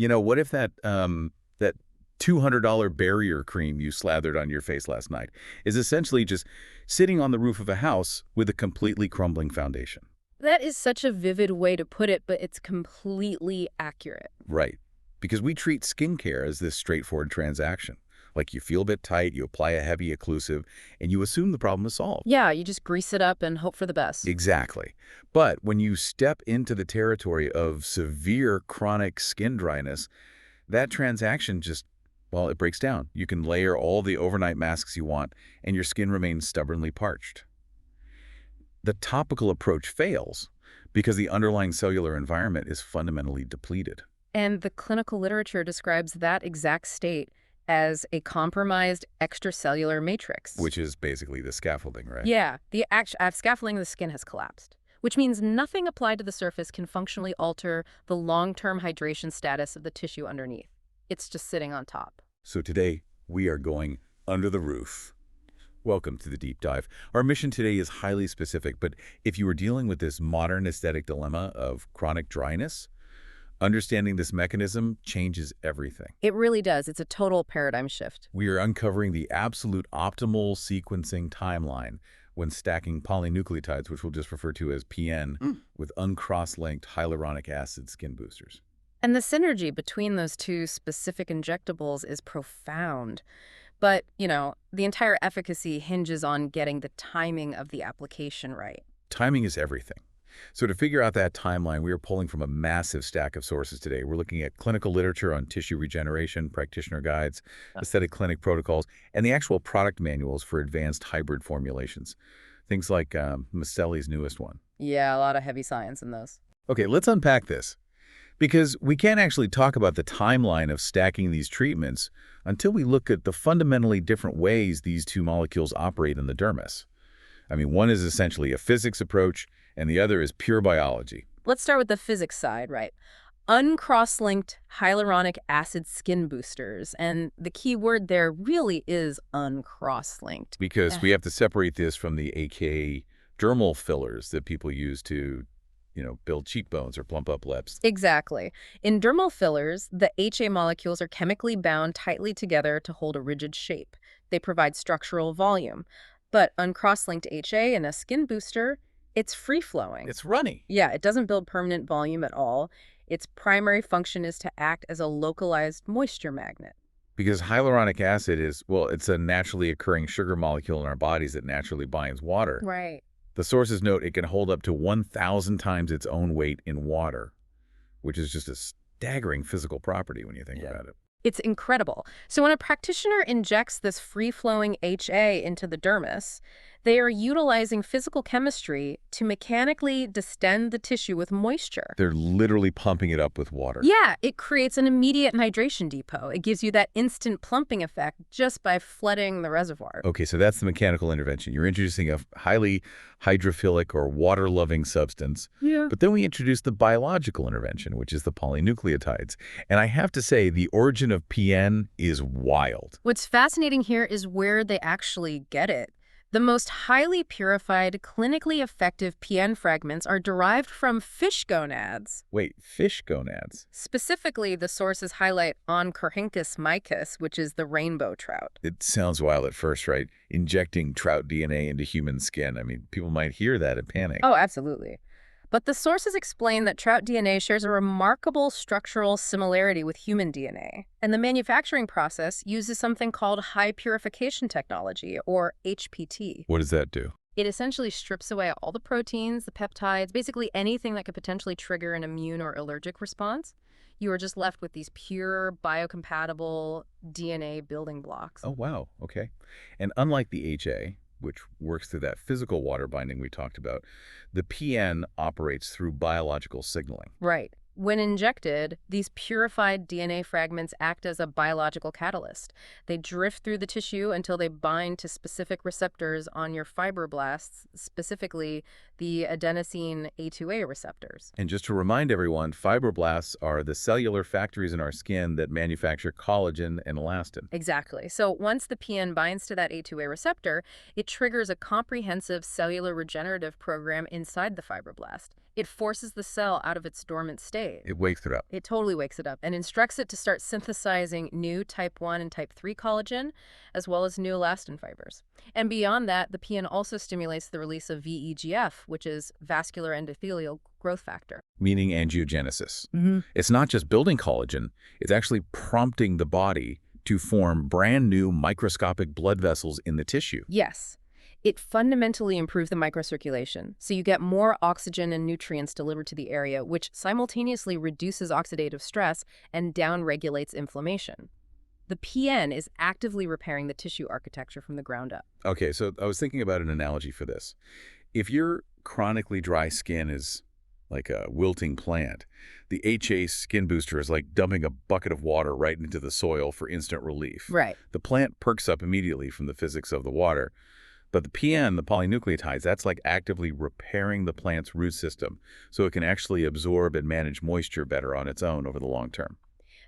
What if that $200 barrier cream you slathered on your face last night is essentially just sitting on the roof of a house with a completely crumbling foundation? That is such a vivid way to put it, but it's completely accurate. Right. Because we treat skincare as this straightforward transaction. Like you feel a bit tight, you apply a heavy occlusive, and you assume the problem is solved. Yeah, you just grease it up and hope for the best. Exactly. But when you step into the territory of severe chronic skin dryness, that transaction just, well, it breaks down. You can layer all the overnight masks you want, and your skin remains stubbornly parched. The topical approach fails because the underlying cellular environment is fundamentally depleted. And the clinical literature describes that exact state as a compromised extracellular matrix. Which is basically the scaffolding, right? Yeah, the scaffolding of the skin has collapsed, which means nothing applied to the surface can functionally alter the long-term hydration status of the tissue underneath. It's just sitting on top. So today, we are going under the roof. Welcome to the deep dive. Our mission today is highly specific, but if you are dealing with this modern aesthetic dilemma of chronic dryness, understanding this mechanism changes everything. It really does. It's a total paradigm shift. We are uncovering the absolute optimal sequencing timeline when stacking polynucleotides, which we'll just refer to as PN, with uncrosslinked hyaluronic acid skin boosters. And the synergy between those two specific injectables is profound. But, the entire efficacy hinges on getting the timing of the application right. Timing is everything. So to figure out that timeline, we are pulling from a massive stack of sources today. We're looking at clinical literature on tissue regeneration, practitioner guides, aesthetic clinic protocols, and the actual product manuals for advanced hybrid formulations. Things like Mastelli's newest one. Yeah, a lot of heavy science in those. Okay, let's unpack this. Because we can't actually talk about the timeline of stacking these treatments until we look at the fundamentally different ways these two molecules operate in the dermis. I mean, one is essentially a physics approach, and the other is pure biology. Let's start with the physics side, right? Uncrosslinked hyaluronic acid skin boosters. And the key word there really is uncrosslinked. Because we have to separate this from the AKA dermal fillers that people use to build cheekbones or plump up lips. Exactly. In dermal fillers, the HA molecules are chemically bound tightly together to hold a rigid shape. They provide structural volume. But uncrosslinked HA in a skin booster, it's free-flowing. It's runny. Yeah, it doesn't build permanent volume at all. Its primary function is to act as a localized moisture magnet. Because hyaluronic acid is, well, it's a naturally occurring sugar molecule in our bodies that naturally binds water. Right. The sources note it can hold up to 1,000 times its own weight in water, which is just a staggering physical property when you think about it. It's incredible. So when a practitioner injects this free-flowing HA into the dermis, they are utilizing physical chemistry to mechanically distend the tissue with moisture. They're literally pumping it up with water. Yeah, it creates an immediate hydration depot. It gives you that instant plumping effect just by flooding the reservoir. Okay, so that's the mechanical intervention. You're introducing a highly hydrophilic or water-loving substance. Yeah. But then we introduce the biological intervention, which is the polynucleotides. And I have to say, the origin of PN is wild. What's fascinating here is where they actually get it. The most highly purified, clinically effective PN fragments are derived from fish gonads. Wait, fish gonads? Specifically, the sources highlight Oncorhynchus micus, which is the rainbow trout. It sounds wild at first, right? Injecting trout DNA into human skin. I mean, people might hear that and panic. Oh, absolutely. But the sources explain that trout DNA shares a remarkable structural similarity with human DNA. And the manufacturing process uses something called high purification technology, or HPT. What does that do? It essentially strips away all the proteins, the peptides, basically anything that could potentially trigger an immune or allergic response. You are just left with these pure, biocompatible DNA building blocks. Oh, wow. Okay. And unlike the HA, which works through that physical water binding we talked about, the PN operates through biological signaling. Right. When injected, these purified DNA fragments act as a biological catalyst. They drift through the tissue until they bind to specific receptors on your fibroblasts, specifically the adenosine A2A receptors. And just to remind everyone, fibroblasts are the cellular factories in our skin that manufacture collagen and elastin. Exactly. So once the PN binds to that A2A receptor, it triggers a comprehensive cellular regenerative program inside the fibroblast. It forces the cell out of its dormant state. It wakes it up. It totally wakes it up and instructs it to start synthesizing new type 1 and type 3 collagen, as well as new elastin fibers. And beyond that, the PN also stimulates the release of VEGF, which is vascular endothelial growth factor. Meaning angiogenesis. It's not just building collagen, it's actually prompting the body to form brand new microscopic blood vessels in the tissue. Yes. It fundamentally improves the microcirculation, so you get more oxygen and nutrients delivered to the area, which simultaneously reduces oxidative stress and downregulates inflammation. The PN is actively repairing the tissue architecture from the ground up. Okay, so I was thinking about an analogy for this. If your chronically dry skin is like a wilting plant, the HA skin booster is like dumping a bucket of water right into the soil for instant relief. Right. The plant perks up immediately from the physics of the water. But the PN, the polynucleotides, that's like actively repairing the plant's root system so it can actually absorb and manage moisture better on its own over the long term.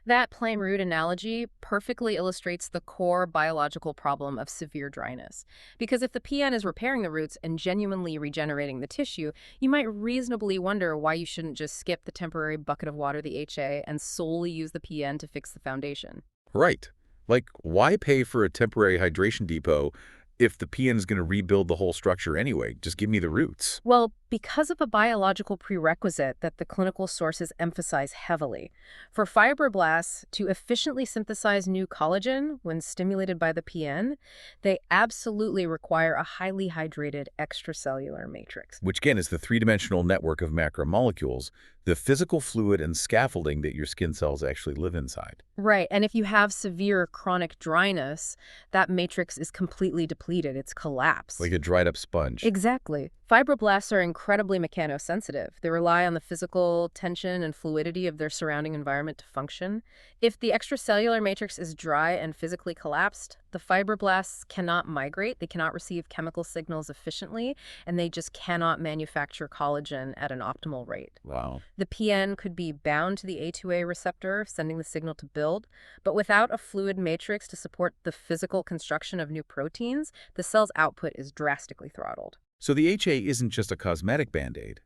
That plain root analogy perfectly illustrates the core biological problem of severe dryness. Because if the PN is repairing the roots and genuinely regenerating the tissue, you might reasonably wonder why you shouldn't just skip the temporary bucket of water, the HA, and solely use the PN to fix the foundation. Right. Like, why pay for a temporary hydration depot if the PN is going to rebuild the whole structure anyway? Just give me the roots. Well, because of a biological prerequisite that the clinical sources emphasize heavily. For fibroblasts to efficiently synthesize new collagen when stimulated by the PN, they absolutely require a highly hydrated extracellular matrix. Which, again, is the three-dimensional network of macromolecules, the physical fluid and scaffolding that your skin cells actually live inside. Right, and if you have severe chronic dryness, that matrix is completely depleted. It's collapsed. Like a dried-up sponge. Exactly. Fibroblasts are incredibly mechanosensitive. They rely on the physical tension and fluidity of their surrounding environment to function. If the extracellular matrix is dry and physically collapsed, the fibroblasts cannot migrate, they cannot receive chemical signals efficiently, and they just cannot manufacture collagen at an optimal rate. Wow. The PN could be bound to the A2A receptor, sending the signal to build, but without a fluid matrix to support the physical construction of new proteins, the cell's output is drastically throttled. So the HA isn't just a cosmetic band-aid.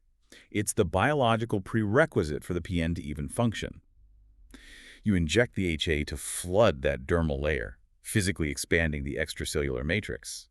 It's the biological prerequisite for the PN to even function. You inject the HA to flood that dermal layer, physically expanding the extracellular matrix.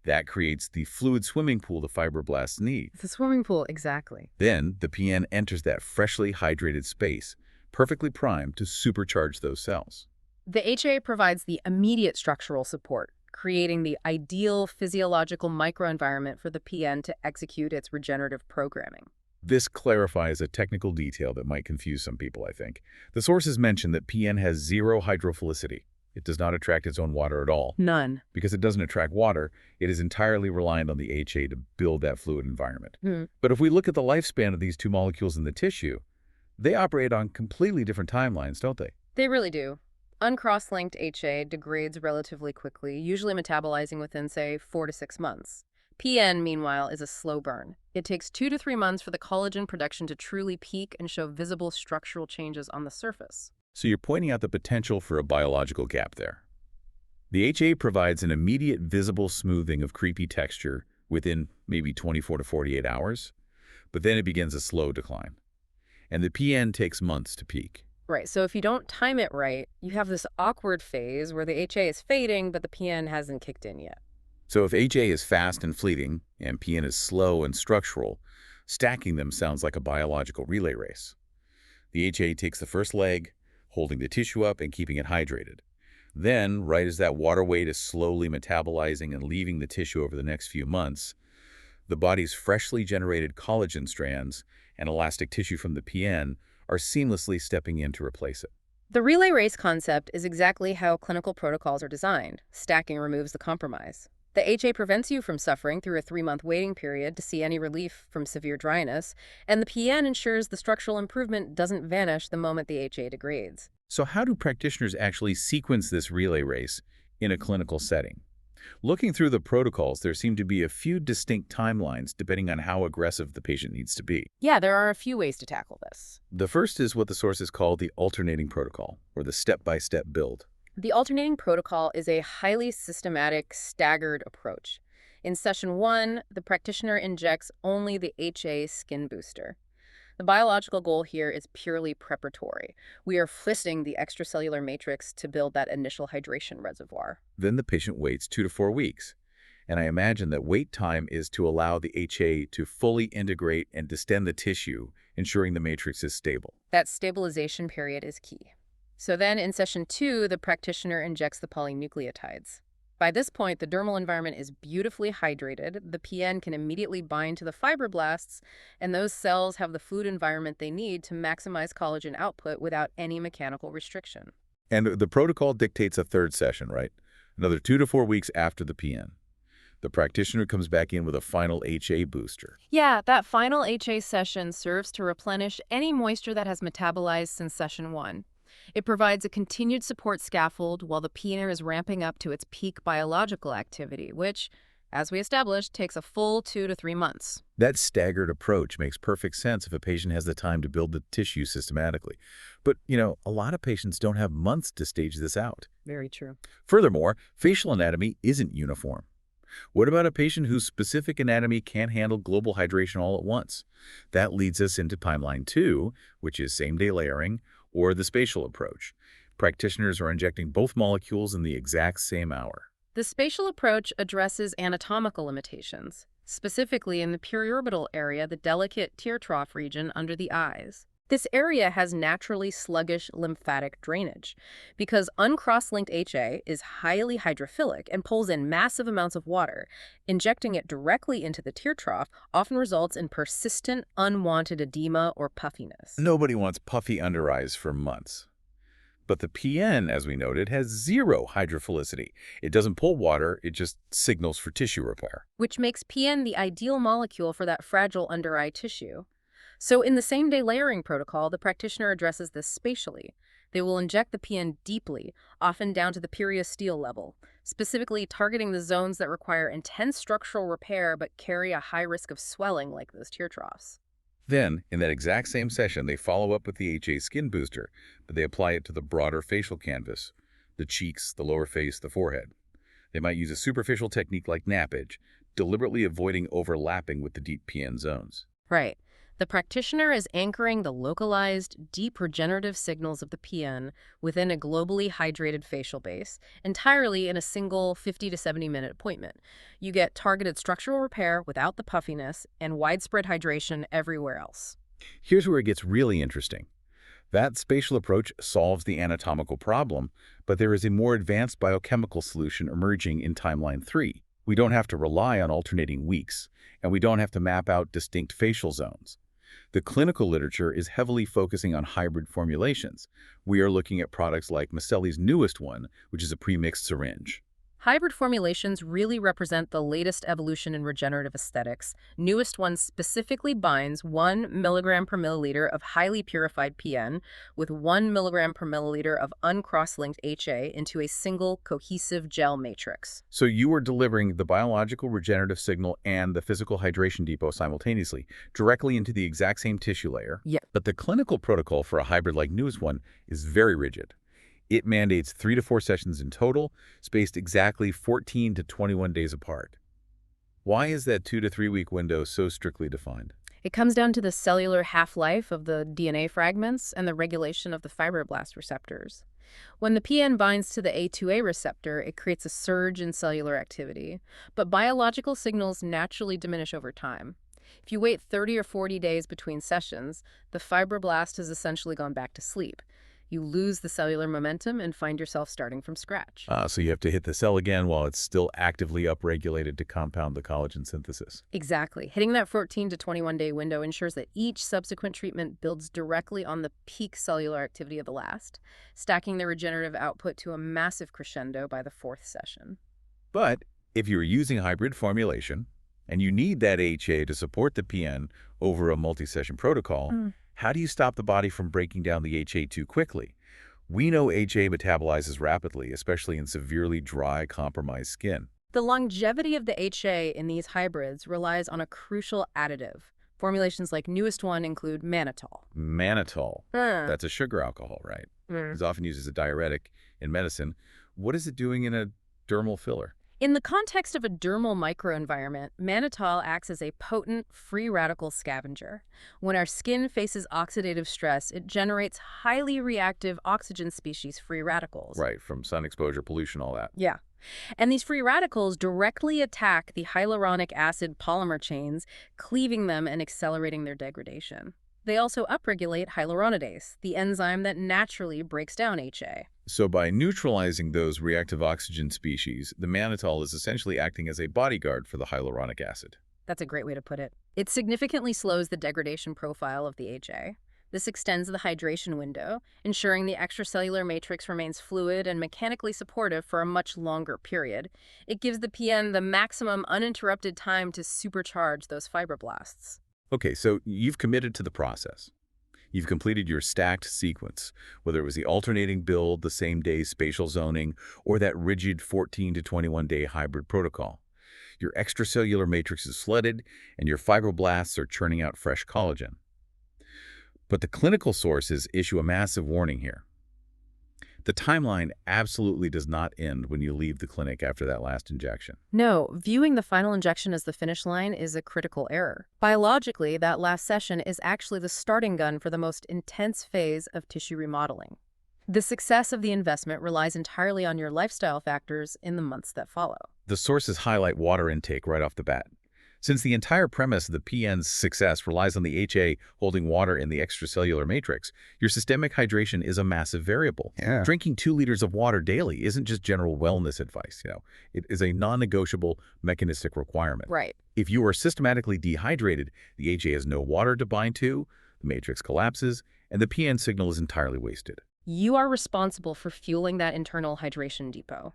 That creates the fluid swimming pool the fibroblasts need. The swimming pool, exactly. Then the PN enters that freshly hydrated space, perfectly primed to supercharge those cells. The HA provides the immediate structural support, creating the ideal physiological microenvironment for the PN to execute its regenerative programming. This clarifies a technical detail that might confuse some people, I think. The sources mention that PN has zero hydrophilicity. It does not attract its own water at all. None. Because it doesn't attract water, it is entirely reliant on the HA to build that fluid environment. But if we look at the lifespan of these two molecules in the tissue, they operate on completely different timelines, don't they? They really do. Uncrosslinked HA degrades relatively quickly, usually metabolizing within, say, 4 to 6 months. PN, meanwhile, is a slow burn. It takes 2 to 3 months for the collagen production to truly peak and show visible structural changes on the surface. So you're pointing out the potential for a biological gap there. The HA provides an immediate visible smoothing of creepy texture within maybe 24 to 48 hours, but then it begins a slow decline. And the PN takes months to peak. Right, so if you don't time it right, you have this awkward phase where the HA is fading, but the PN hasn't kicked in yet. So if HA is fast and fleeting, and PN is slow and structural, stacking them sounds like a biological relay race. The HA takes the first leg, holding the tissue up and keeping it hydrated. Then, right as that water weight is slowly metabolizing and leaving the tissue over the next few months, the body's freshly generated collagen strands and elastic tissue from the PN are seamlessly stepping in to replace it. The relay race concept is exactly how clinical protocols are designed. Stacking removes the compromise. The HA prevents you from suffering through a 3-month waiting period to see any relief from severe dryness, and the PN ensures the structural improvement doesn't vanish the moment the HA degrades. So how do practitioners actually sequence this relay race in a clinical setting? Looking through the protocols, there seem to be a few distinct timelines depending on how aggressive the patient needs to be. Yeah, there are a few ways to tackle this. The first is what the sources call the alternating protocol, or the step-by-step build. The alternating protocol is a highly systematic, staggered approach. In session 1, the practitioner injects only the HA skin booster. The biological goal here is purely preparatory. We are twisting the extracellular matrix to build that initial hydration reservoir. Then the patient waits 2 to 4 weeks. And I imagine that wait time is to allow the HA to fully integrate and distend the tissue, ensuring the matrix is stable. That stabilization period is key. So then in session 2, the practitioner injects the polynucleotides. By this point, the dermal environment is beautifully hydrated, the PN can immediately bind to the fibroblasts, and those cells have the food environment they need to maximize collagen output without any mechanical restriction. And the protocol dictates a third session, right? Another 2 to 4 weeks after the PN. The practitioner comes back in with a final HA booster. Yeah, that final HA session serves to replenish any moisture that has metabolized since session 1. It provides a continued support scaffold while the PN is ramping up to its peak biological activity, which, as we established, takes a full 2 to 3 months. That staggered approach makes perfect sense if a patient has the time to build the tissue systematically. But, a lot of patients don't have months to stage this out. Very true. Furthermore, facial anatomy isn't uniform. What about a patient whose specific anatomy can't handle global hydration all at once? That leads us into timeline 2, which is same-day layering, or the spatial approach. Practitioners are injecting both molecules in the exact same hour. The spatial approach addresses anatomical limitations, specifically in the periorbital area, the delicate tear trough region under the eyes. This area has naturally sluggish lymphatic drainage because uncrosslinked HA is highly hydrophilic and pulls in massive amounts of water. Injecting it directly into the tear trough often results in persistent, unwanted edema or puffiness. Nobody wants puffy under eyes for months. But the PN, as we noted, has zero hydrophilicity. It doesn't pull water, it just signals for tissue repair. Which makes PN the ideal molecule for that fragile under-eye tissue. So in the same-day layering protocol, the practitioner addresses this spatially. They will inject the PN deeply, often down to the periosteel level, specifically targeting the zones that require intense structural repair but carry a high risk of swelling like those tear troughs. Then, in that exact same session, they follow up with the HA skin booster, but they apply it to the broader facial canvas, the cheeks, the lower face, the forehead. They might use a superficial technique like nappage, deliberately avoiding overlapping with the deep PN zones. Right. The practitioner is anchoring the localized, deep regenerative signals of the PN within a globally hydrated facial base, entirely in a single 50 to 70-minute appointment. You get targeted structural repair without the puffiness and widespread hydration everywhere else. Here's where it gets really interesting. That spatial approach solves the anatomical problem, but there is a more advanced biochemical solution emerging in timeline 3. We don't have to rely on alternating weeks, and we don't have to map out distinct facial zones. The clinical literature is heavily focusing on hybrid formulations. We are looking at products like Micelli's newest one, which is a pre-mixed syringe. Hybrid formulations really represent the latest evolution in regenerative aesthetics. Newest one specifically binds 1 milligram per milliliter of highly purified PN with 1 milligram per milliliter of uncrosslinked HA into a single cohesive gel matrix. So you are delivering the biological regenerative signal and the physical hydration depot simultaneously, directly into the exact same tissue layer. Yeah. But the clinical protocol for a hybrid like newest one is very rigid. It mandates 3 to 4 sessions in total, spaced exactly 14 to 21 days apart. Why is that 2 to 3 week window so strictly defined? It comes down to the cellular half-life of the DNA fragments and the regulation of the fibroblast receptors. When the PN binds to the A2A receptor, it creates a surge in cellular activity, but biological signals naturally diminish over time. If you wait 30 or 40 days between sessions, the fibroblast has essentially gone back to sleep. You lose the cellular momentum and find yourself starting from scratch. So you have to hit the cell again while it's still actively upregulated to compound the collagen synthesis. Exactly. Hitting that 14 to 21-day window ensures that each subsequent treatment builds directly on the peak cellular activity of the last, stacking the regenerative output to a massive crescendo by the 4th session. But if you're using hybrid formulation and you need that HA to support the PN over a multi-session protocol, how do you stop the body from breaking down the HA too quickly? We know HA metabolizes rapidly, especially in severely dry, compromised skin. The longevity of the HA in these hybrids relies on a crucial additive. Formulations like newest one include mannitol. Mannitol. That's a sugar alcohol, right? It's often used as a diuretic in medicine. What is it doing in a dermal filler? In the context of a dermal microenvironment, mannitol acts as a potent free radical scavenger. When our skin faces oxidative stress, it generates highly reactive oxygen species free radicals. Right, from sun exposure, pollution, all that. Yeah. And these free radicals directly attack the hyaluronic acid polymer chains, cleaving them and accelerating their degradation. They also upregulate hyaluronidase, the enzyme that naturally breaks down HA. So by neutralizing those reactive oxygen species, the mannitol is essentially acting as a bodyguard for the hyaluronic acid. That's a great way to put it. It significantly slows the degradation profile of the HA. This extends the hydration window, ensuring the extracellular matrix remains fluid and mechanically supportive for a much longer period. It gives the PN the maximum uninterrupted time to supercharge those fibroblasts. Okay, so you've committed to the process. You've completed your stacked sequence, whether it was the alternating build, the same-day spatial zoning, or that rigid 14 to 21-day hybrid protocol. Your extracellular matrix is flooded, and your fibroblasts are churning out fresh collagen. But the clinical sources issue a massive warning here. The timeline absolutely does not end when you leave the clinic after that last injection. No, viewing the final injection as the finish line is a critical error. Biologically, that last session is actually the starting gun for the most intense phase of tissue remodeling. The success of the investment relies entirely on your lifestyle factors in the months that follow. The sources highlight water intake right off the bat. Since the entire premise of the PN's success relies on the HA holding water in the extracellular matrix, your systemic hydration is a massive variable. Yeah. Drinking 2 liters of water daily isn't just general wellness advice, It is a non-negotiable mechanistic requirement. Right. If you are systematically dehydrated, the HA has no water to bind to, the matrix collapses, and the PN signal is entirely wasted. You are responsible for fueling that internal hydration depot.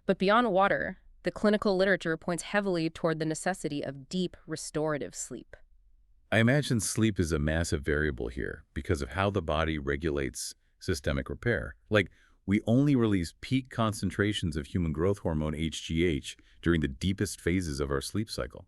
But beyond water, the clinical literature points heavily toward the necessity of deep restorative sleep. I imagine sleep is a massive variable here because of how the body regulates systemic repair. Like, we only release peak concentrations of human growth hormone HGH during the deepest phases of our sleep cycle.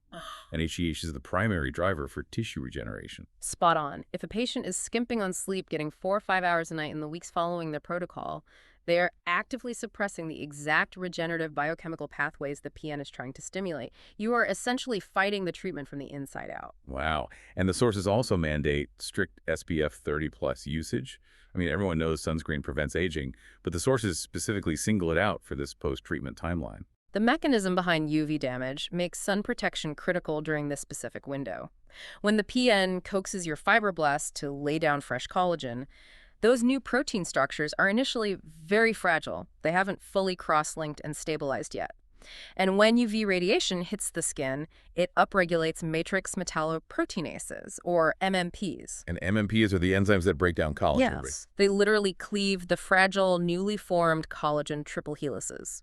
And HGH is the primary driver for tissue regeneration. Spot on. If a patient is skimping on sleep, getting 4 or 5 hours a night in the weeks following their protocol, they are actively suppressing the exact regenerative biochemical pathways the PN is trying to stimulate. You are essentially fighting the treatment from the inside out. Wow. And the sources also mandate strict SPF 30+ usage. I mean, everyone knows sunscreen prevents aging, but the sources specifically single it out for this post-treatment timeline. The mechanism behind UV damage makes sun protection critical during this specific window. When the PN coaxes your fibroblasts to lay down fresh collagen, those new protein structures are initially very fragile. They haven't fully cross-linked and stabilized yet. And when UV radiation hits the skin, it upregulates matrix metalloproteinases, or MMPs. And MMPs are the enzymes that break down collagen. Yes, they literally cleave the fragile, newly formed collagen triple helices.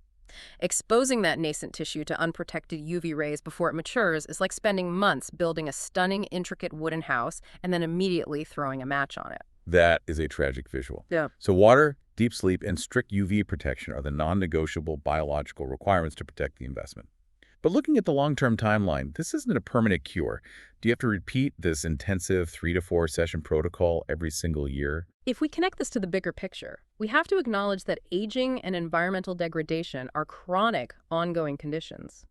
Exposing that nascent tissue to unprotected UV rays before it matures is like spending months building a stunning, intricate wooden house and then immediately throwing a match on it. That is a tragic visual. Yeah. So water, deep sleep, and strict UV protection are the non-negotiable biological requirements to protect the investment. But looking at the long-term timeline, this isn't a permanent cure. Do you have to repeat this intensive 3 to 4 session protocol every single year? If we connect this to the bigger picture, we have to acknowledge that aging and environmental degradation are chronic, ongoing conditions.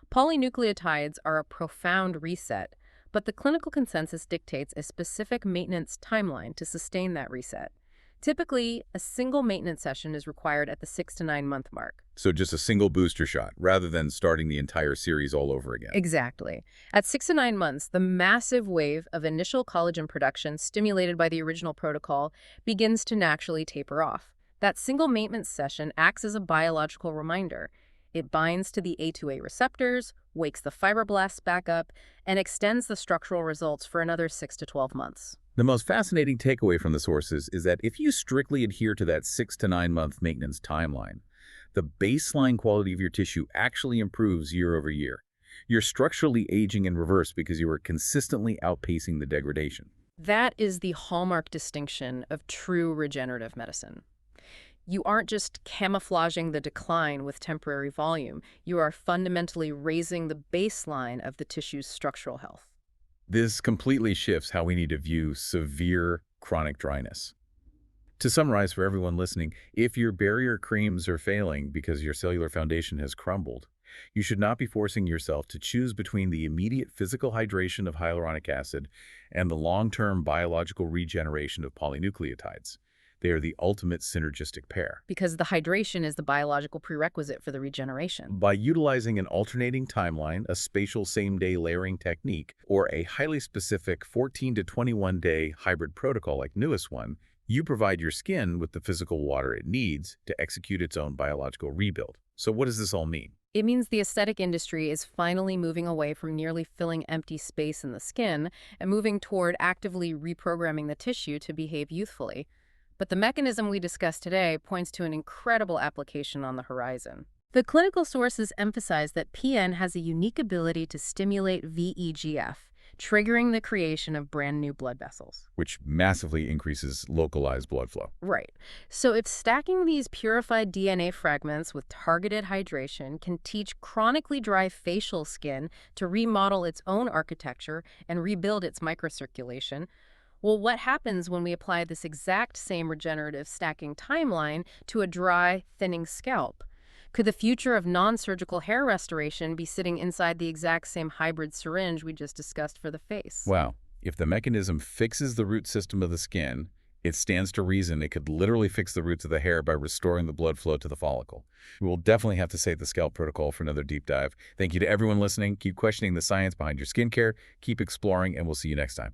Polynucleotides are a profound reset, but the clinical consensus dictates a specific maintenance timeline to sustain that reset. Typically, a single maintenance session is required at the 6 to 9 month mark. So just a single booster shot, rather than starting the entire series all over again. Exactly. At 6 to 9 months, the massive wave of initial collagen production stimulated by the original protocol begins to naturally taper off. That single maintenance session acts as a biological reminder. It binds to the A2A receptors, wakes the fibroblasts back up, and extends the structural results for another 6 to 12 months. The most fascinating takeaway from the sources is that if you strictly adhere to that 6 to 9 month maintenance timeline, the baseline quality of your tissue actually improves year over year. You're structurally aging in reverse because you are consistently outpacing the degradation. That is the hallmark distinction of true regenerative medicine. You aren't just camouflaging the decline with temporary volume. You are fundamentally raising the baseline of the tissue's structural health. This completely shifts how we need to view severe chronic dryness. To summarize for everyone listening, if your barrier creams are failing because your cellular foundation has crumbled, you should not be forcing yourself to choose between the immediate physical hydration of hyaluronic acid and the long-term biological regeneration of polynucleotides. They are the ultimate synergistic pair. Because the hydration is the biological prerequisite for the regeneration. By utilizing an alternating timeline, a spatial same-day layering technique, or a highly specific 14 to 21-day hybrid protocol like newest one, you provide your skin with the physical water it needs to execute its own biological rebuild. So what does this all mean? It means the aesthetic industry is finally moving away from nearly filling empty space in the skin and moving toward actively reprogramming the tissue to behave youthfully. But the mechanism we discussed today points to an incredible application on the horizon. The clinical sources emphasize that PN has a unique ability to stimulate VEGF, triggering the creation of brand new blood vessels. Which massively increases localized blood flow. Right. So if stacking these purified DNA fragments with targeted hydration can teach chronically dry facial skin to remodel its own architecture and rebuild its microcirculation, well, what happens when we apply this exact same regenerative stacking timeline to a dry, thinning scalp? Could the future of non-surgical hair restoration be sitting inside the exact same hybrid syringe we just discussed for the face? Wow. If the mechanism fixes the root system of the skin, it stands to reason it could literally fix the roots of the hair by restoring the blood flow to the follicle. We will definitely have to save the scalp protocol for another deep dive. Thank you to everyone listening. Keep questioning the science behind your skincare, keep exploring, and we'll see you next time.